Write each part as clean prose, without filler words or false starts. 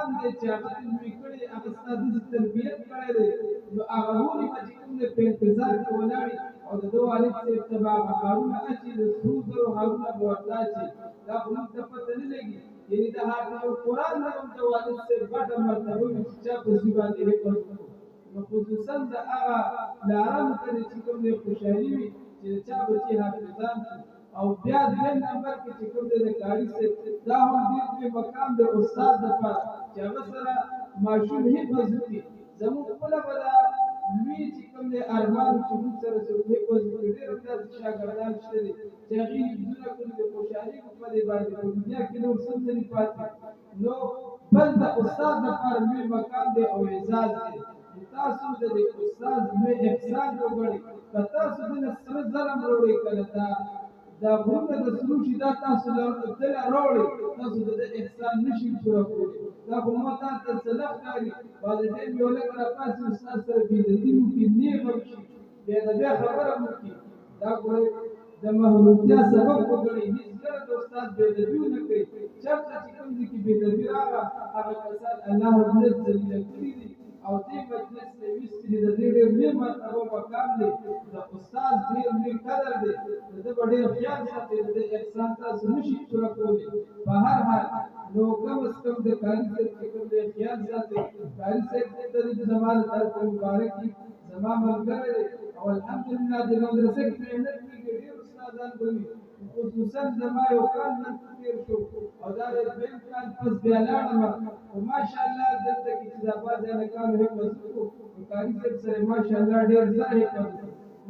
مقام دی چې هغه علمي کړی هغه ستا داسې تربیت کړی دی نو هغه ولې به چې کوم دی په انتظار کې ولاړې او د ده والد صاحب ته به هغه هارونه اچي د سرو زرو هارونه به ورته اچي دا خو موږ ته پته نه لګي یعنې د حافظ القرآن نه هم د والد صاحب غټه مرتبه وي چې چا په ځي باندې حفظ کړو نو خصوصا د هغه پلارانو ته چې کوم دی خوشحالي وي چې د چا بچي حافظان شي او بیا دویم نمبر کې چې کوم دی د قاري صاحب دا هم ډېر لوی مقام د استاد دپاره چې هغه سره ماشوم حفظ وکړي زموږ خپله به دا لوی چې کوم دی ارمان چې موږ سره څوک حفظ وکړي ډېر داسې شاګردان شته دي چې هغې حفظونه کړي د خوشحالي په دې باندې په دنیا کې نور څه نه دي پاتې نو بل د استاد دپاره لوی مقام دی او اعزاز دی تاسو د دې استاد لوی احسان وګڼئ که تاسو دنه سره ظلم راوړئ که دا غرونه د سرو شي دا تاسو دله راوړئ تاسو د ده احسان نشئ پوره کولی دا خو ما تاسو ته څه نه ښکاري بعضې ټایم یو لږ راپاڅي استاد سره بېعزتي وکړي نیغه وشي بیا د بیا خبره وکړي دا ګورئ د محرومتیا سبب وګڼئ هېڅکله د استاد بېادبي ونه کوئ چېرته چې کوم ځای کې بېادبي راغله هغه کسان الله ربالعزت ذلیله کړي دي او دې مجلس ته ویستي دي د دې ډېر لوی مرتبه مقام دی د استاد ډېر لوی قدر دی د ده به ډېر خیال ساتئ د ده احسان تاسو نشئ پوره کولی په هر حال نو کم از کم د قاري صاحب چې کوم دی خیال ساتئ قاري صاحب ته دې زما د طرفه مبارک وي زما ملګری دی او الحمدلله د مدرسه کې محنت کېږي ډېر استادان به وي خصوصا زما یو کال نن تېر شو او دا د دویم کال پس بیا لاړم خو ماشاءالله دلته کې چې دا بعضې هلکانو حفظ وکړو نو قاري صاحب سره ماشاءالله ډېر زر حفظ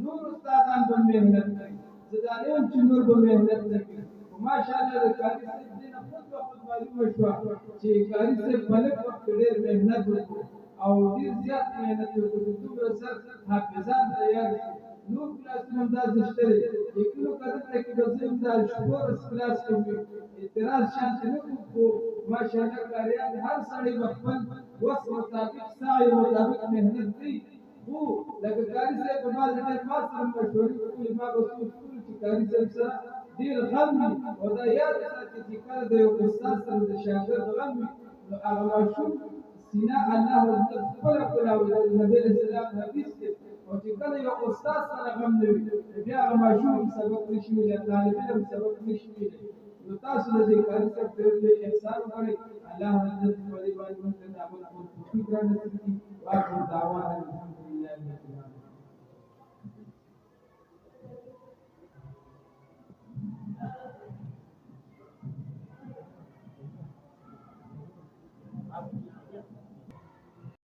نور استادان به محنت کوي زه دا نه یم چې نور به محنت نه کوي خو ماشاءالله د قاري صاحب دې نه خود به خود معلومه شوه چې قاري صاحب په لږ وخت کې ډېر محنت وکړو او ډېر زیات محنت وکړو دومره زر حافظان تیار نور کلاسونه هم داسې شته دی یقینو که دلته کې به زه هم دا شپوړس کلاس کوم اعتراض شانتې نه کوم خو ماشاءالله قاریان هر سړی به خپل وس مطابق سعی مطابق محنت کوي خو لکه قاري صاحب په بعضې ټایم ما سره مشورې وکړلې ما به سوچ کړو چې قاري صاحب سره ډېر غم وي او دا یاد ساتي چې کله د یو استاد سره د شاګرد غم وي نو هغه ماشوم سینه الله ربالعزت خپله کلاوي د نبي علیه السلام حدیث دی او چې کله یو استاد سره غم نه وي بیا هغه ماشوم هم سبق نشي ویلی طالبان هم سبق نشي ویلی نو تاسو د دې قاري صاحب ډېر لوی احسان وکړئ الله ربالعزت په دې باندې موږ ته د عمل توفیق رانصیب کړي واخر دعوانا